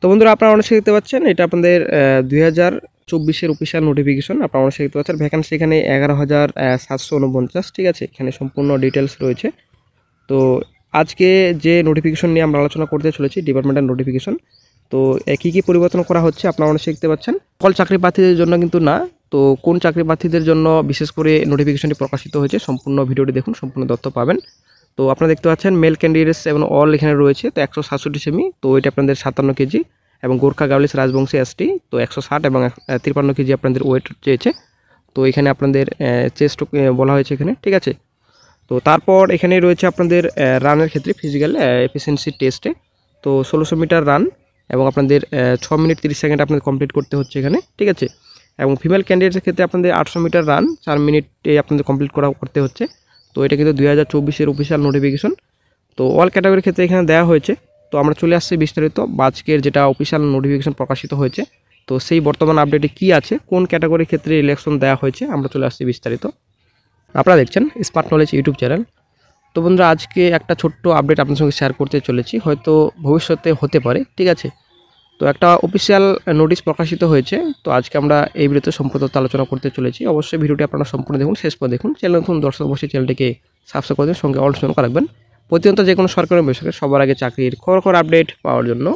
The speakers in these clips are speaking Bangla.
তো বন্ধুরা আপনারা অনেক দেখতে পাচ্ছেন এটা আপনাদের 2024-এর অফিশিয়াল নোটিফিকেশন। আপনারা অনেক দেখতে পাচ্ছেন ভ্যাকেন্সি এখানে 11,749, ঠিক আছে। এখানে সম্পূর্ণ ডিটেলস রয়েছে। তো আজকে যে নোটিফিকেশন নিয়ে আমরা আলোচনা করতে চলেছি, ডিপার্টমেন্টাল নোটিফিকেশন। তো কী কী পরিবর্তন করা হচ্ছে আপনারা অনেক দেখতে পাচ্ছেন। সকল চাকরি প্রার্থীদের জন্য কিন্তু না, তো কোন চাকরি প্রার্থীদের জন্য বিশেষ করে নোটিফিকেশনটি প্রকাশিত হয়েছে সম্পূর্ণ ভিডিওটি দেখুন, সম্পূর্ণ তথ্য পাবেন। তো আপনারা দেখতে পাচ্ছেন মেল ক্যান্ডিডেটস এবং অল এখানে রয়েছে। তো 167 সেমি, তো এটা আপনাদের 57 কেজি, এবং গোর্খা গাউলিস রাজবংশী এসটি তো 160 এবং 53 কেজি আপনাদের ওয়েট চেয়েছে। তো এখানে আপনাদের চেস্ট বলা হয়েছে এখানে, ঠিক আছে। তো তারপর এখানে রয়েছে আপনাদের রানের ক্ষেত্রে ফিজিক্যাল এফিসিয়েন্সি টেস্টে, তো 1600 মিটার রান এবং আপনাদের 6 মিনিট 30 সেকেন্ড আপনাদের কমপ্লিট করতে হচ্ছে এখানে, ঠিক আছে। এবং ফিমেল ক্যান্ডিডেটসের ক্ষেত্রে আপনাদের 800 মিটার রান 4 মিনিটে আপনাদের কমপ্লিট করতে হচ্ছে। তো এটা কিন্তু 2024-এর অফিশিয়াল নোটিফিকেশন। তো অল ক্যাটাগরির ক্ষেত্রে এখানে দেওয়া হয়েছে। তো আমরা চলে আসছি বিস্তারিত আজকের যেটা অফিশিয়াল নোটিফিকেশন প্রকাশিত হয়েছে, তো সেই বর্তমান আপডেটে কি আছে, কোন ক্যাটাগরির ক্ষেত্রে ইলেকশন দেওয়া হয়েছে, আমরা চলে আসছি বিস্তারিত। আপনারা দেখছেন স্মার্ট নলেজ ইউটিউব চ্যানেল। তো বন্ধুরা আজকে একটা ছোট্ট আপডেট আপনার সঙ্গে শেয়ার করতে চলেছি, হয়তো ভবিষ্যতে হতে পারে, ঠিক আছে। তো একটা অফিসিয়াল নোটিশ প্রকাশিত হয়েছে। তো আজকে আমরা এই ভিডিওতে সম্পূর্ণ আলোচনা করতে চলেছি। অবশ্যই ভিডিওটি আপনারা সম্পূর্ণ দেখুন, শেষ পর্যন্ত দেখুন। চ্যানেল নতুন দর্শক অবশ্যই চ্যানেলটিকে সাবস্ক্রাইব করে সঙ্গে অল অপশন রাখবেন প্রতিনিয়ত যে কোনো সরকারি বেসরকারি সবার আগে চাকরির খবর আপডেট পাওয়ার জন্য।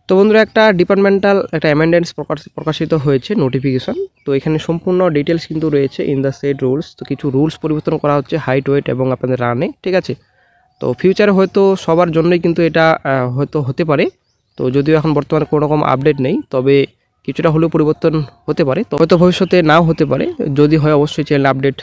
তো বন্ধুরা একটা ডিপার্টমেন্টাল একটা অ্যামেন্ডমেন্টস প্রকাশিত হয়েছে নোটিফিকেশন। তো এখানে সম্পূর্ণ ডিটেলস কিন্তু রয়েছে ইন দ্য সেট রুলস। তো কিছু রুলস পরিবর্তন করা হচ্ছে হাইট ওয়েট এবং আপনাদের রানে, ঠিক আছে। তো ফিউচারে হয়তো সবার জন্যই কিন্তু এটা হয়তো হতে পারে। তো যদিও এখন বর্তমানে কোনো রকম আপডেট নেই, তবে কিছুটা হলেও পরিবর্তন হতে পারে। তো হয়তো ভবিষ্যতে নাও হতে পারে, যদি হয় অবশ্যই চ্যানেল আপডেট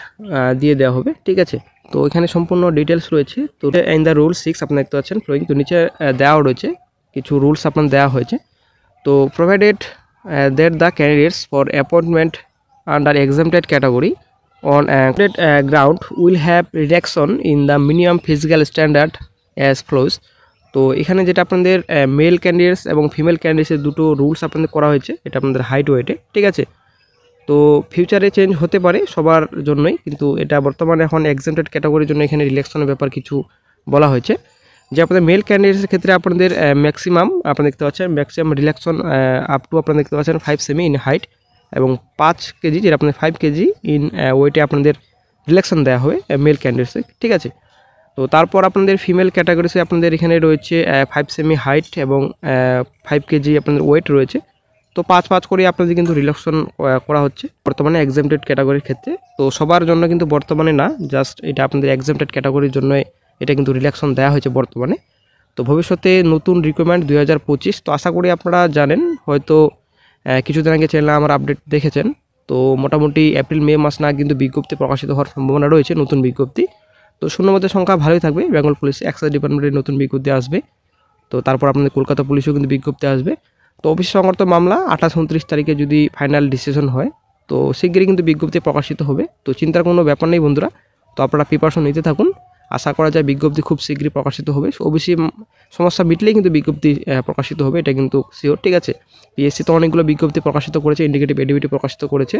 দিয়ে দেওয়া হবে, ঠিক আছে। তো এখানে সম্পূর্ণ ডিটেলস রয়েছে। তো ইন দ্য রুল 6 আপনারা দেখতে পাচ্ছেন ফ্লোয়িং, তো নিচে দেওয়া রয়েছে কিছু রুলস আপনার দেওয়া হয়েছে। তো provided that the candidates for appointment under exempted category on ground will have reduction in the minimum physical standard as follows। তো এখানে যেটা আপনাদের মেল ক্যান্ডিডেটস এবং ফিমেল ক্যান্ডিডেটসের দুটো রুলস আপনাদের করা হয়েছে, এটা আপনাদের হাইট ওয়েটে, ঠিক আছে। তো ফিউচারে চেঞ্জ হতে পারে সবার জন্যই, কিন্তু এটা বর্তমানে এখন এক্সামটেড ক্যাটাগরির জন্য এখানে রিল্যাক্সনের ব্যাপার কিছু বলা হয়েছে। যে আপনাদের মেল ক্যান্ডিডেটসের ক্ষেত্রে আপনাদের ম্যাক্সিমাম আপনারা দেখতে পাচ্ছেন ম্যাক্সিমাম রিল্যাক্সন আপ টু আপনারা দেখতে পাচ্ছেন 5 সেমি ইন হাইট এবং 5 কেজি, যেটা আপনাদের 5 কেজি ইন ওয়েটে আপনাদের রিল্যাকশন দেওয়া হবে মেল ক্যান্ডিডেটসে, ঠিক আছে। তো তারপর আপনাদের ফিমেল ক্যাটাগরিতে আপনাদের এখানে রয়েছে 5 সেমি হাইট এবং 5 কেজি আপনাদের ওয়েট রয়েছে। তো 5 করে আপনাদের কিন্তু রিল্যাকশন করা হচ্ছে বর্তমানে এক্সামটেড ক্যাটাগরির ক্ষেত্রে। তো সবার জন্য কিন্তু বর্তমানে না, জাস্ট এটা আপনাদের এক্সামটেড ক্যাটাগরির জন্য এটা কিন্তু রিল্যাকশন দেওয়া হয়েছে বর্তমানে। তো ভবিষ্যতে নতুন রিকোয়ারমেন্ট 2025। তো আশা করি আপনারা জানেন, হয়তো কিছুদিন আগে চ্যানেলে আমার আপডেট দেখেছেন। তো মোটামুটি এপ্রিল মে মাস না কিন্তু বিজ্ঞপ্তি প্রকাশিত হওয়ার সম্ভাবনা রয়েছে, নতুন বিজ্ঞপ্তি। তো শূন্যপদের সংখ্যা ভালোই থাকবে। বেঙ্গল পুলিশ এক্সাইজ ডিপার্টমেন্টের নতুন বিজ্ঞপ্তি আসবে। তো তারপর আপনাদের কলকাতা পুলিশেও কিন্তু বিজ্ঞপ্তি আসবে। তো অফিস সংক্রান্ত মামলা 28-29 তারিখে যদি ফাইনাল ডিসিশন হয়, তো শিগগিরই কিন্তু বিজ্ঞপ্তি প্রকাশিত হবে। তো চিন্তার কোনো ব্যাপার নেই বন্ধুরা, তো আপনারা প্রিপারেশন নিতে থাকুন। আশা করা যায় বিজ্ঞপ্তি খুব শীঘ্রই প্রকাশিত হবে। ওবিসি সমস্যা মিটলেই কিন্তু বিজ্ঞপ্তি প্রকাশিত হবে, এটা কিন্তু শিওর, ঠিক আছে। পিএসসি তো অনেকগুলো বিজ্ঞপ্তি প্রকাশিত করেছে, ইন্ডিকেটিভ এডিভিটি প্রকাশিত করেছে,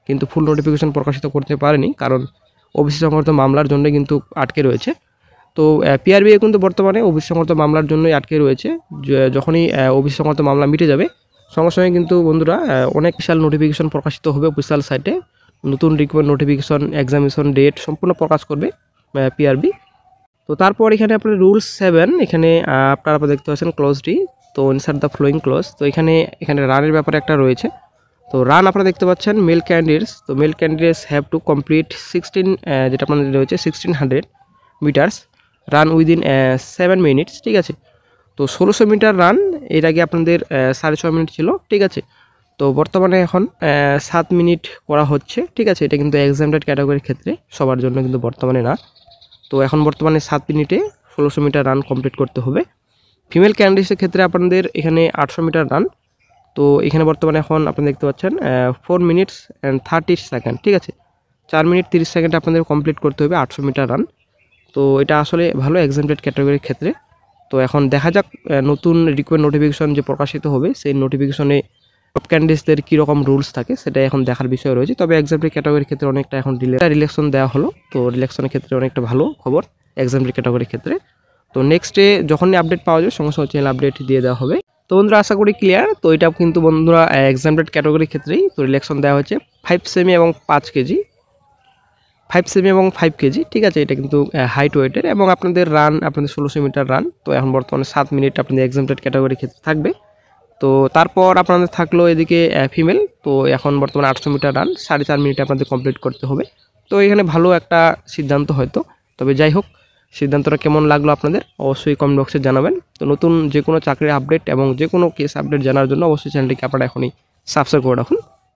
কিন্তু ফুল নোটিফিকেশন প্রকাশিত করতে পারেনি, কারণ ওবিসি সংক্রান্ত মামলার জন্য কিন্তু আটকে রয়েছে। তো পিআরবিএ কিন্তু বর্তমানে ওবিসি সংক্রান্ত মামলার জন্যই আটকে রয়েছে। যখনই ওবিসি সংক্রান্ত মামলা মিটে যাবে সঙ্গে সঙ্গে কিন্তু বন্ধুরা অনেক বিশাল নোটিফিকেশন প্রকাশিত হবে অফিসিয়াল সাইটে। নতুন রিক্রুটমেন্ট নোটিফিকেশন, এক্সামিনেশন ডেট সম্পূর্ণ প্রকাশ করবে পিআরবি। তো তারপর এখানে আপনার রুলস 7, এখানে আপনারা দেখতে পাচ্ছেন ক্লজ ডি, তো ইনসার্ট দ্য ফ্লোয়িং ক্লজ। তো এখানে রানের ব্যাপারে একটা রয়েছে। তো রান আপনারা দেখতে পাচ্ছেন মেল ক্যান্ডিডেটস, তো mail candidates have to complete 16 যেটা আপনাদের রয়েছে 1600 মিটার্স রান উইদিন 7 মিনিটস, ঠিক আছে। তো 1600 মিটার রান এর আগে আপনাদের 6.5 মিনিট ছিল, ঠিক আছে। তো বর্তমানে এখন 7 মিনিট করা হচ্ছে, ঠিক আছে। এটা কিন্তু এক্সামটেড ক্যাটাগরির ক্ষেত্রে, সবার জন্য কিন্তু বর্তমানে না। তো এখন বর্তমানে 7 মিনিটে 1600 মিটার রান কমপ্লিট করতে হবে। ফিমেল ক্যান্ডিডেটসের ক্ষেত্রে আপনাদের এখানে 800 মিটার রান। তো এখানে বর্তমানে এখন আপনারা দেখতে পাচ্ছেন 4 মিনিটস অ্যান্ড 30 সেকেন্ড, ঠিক আছে। 4 মিনিট 30 সেকেন্ড আপনাদের কমপ্লিট করতে হবে 800 মিটার রান। তো এটা আসলে ভালো এক্সামটেড ক্যাটাগরির ক্ষেত্রে। তো এখন দেখা যাক নতুন রিকোয়ার্ড নোটিফিকেশন যে প্রকাশিত হবে, সেই নোটিফিকেশনে টপ ক্যান্ডিডেটসদের কীরকম রুলস থাকে সেটা এখন দেখার বিষয় রয়েছে। তবে এক্সামটেড ক্যাটাগরির ক্ষেত্রে অনেকটা এখন রিল্যাকশন দেওয়া হলো। তো রিল্যাকশনের ক্ষেত্রে অনেকটা ভালো খবর এক্সামটেড ক্যাটাগরির ক্ষেত্রে। তো নেক্সটে যখনই আপডেট পাওয়া যায় সঙ্গে সঙ্গে চ্যানেল আপডেট দিয়ে দেওয়া হবে। তো বন্ধুরা আশা করি ক্লিয়ার। তো এটা কিন্তু বন্ধুরা এক্সামটেড ক্যাটাগরির ক্ষেত্রেই তো রিল্যাকশন দেওয়া হয়েছে 5 সেমি এবং 5 কেজি, 5 সেমি এবং 5 কেজি, ঠিক আছে। এটা কিন্তু হাইট ওয়েটের এবং আপনাদের রান আপনাদের 1600 মিটার রান। তো এখন বর্তমানে 7 মিনিট আপনাদের এক্সামটেড ক্যাটাগরির ক্ষেত্রে থাকবে। তো তারপর আপনাদের থাকলো এদিকে ফিমেল, তো এখন বর্তমানে 800 মিটার রান 4.5 মিনিটে আপনাদের কমপ্লিট করতে হবে। তো এখানে ভালো একটা সিদ্ধান্ত হয়তো, তবে যাই হোক সিদ্ধান্তটা কেমন লাগলো আপনাদের অবশ্যই কমেন্ট বক্সে জানাবেন। তো নতুন যে কোনো চাকরির আপডেট এবং যে কোনো কেস আপডেট জানার জন্য অবশ্যই চ্যানেলটিকে আপনারা এখনই সাবস্ক্রাইব করে রাখুন।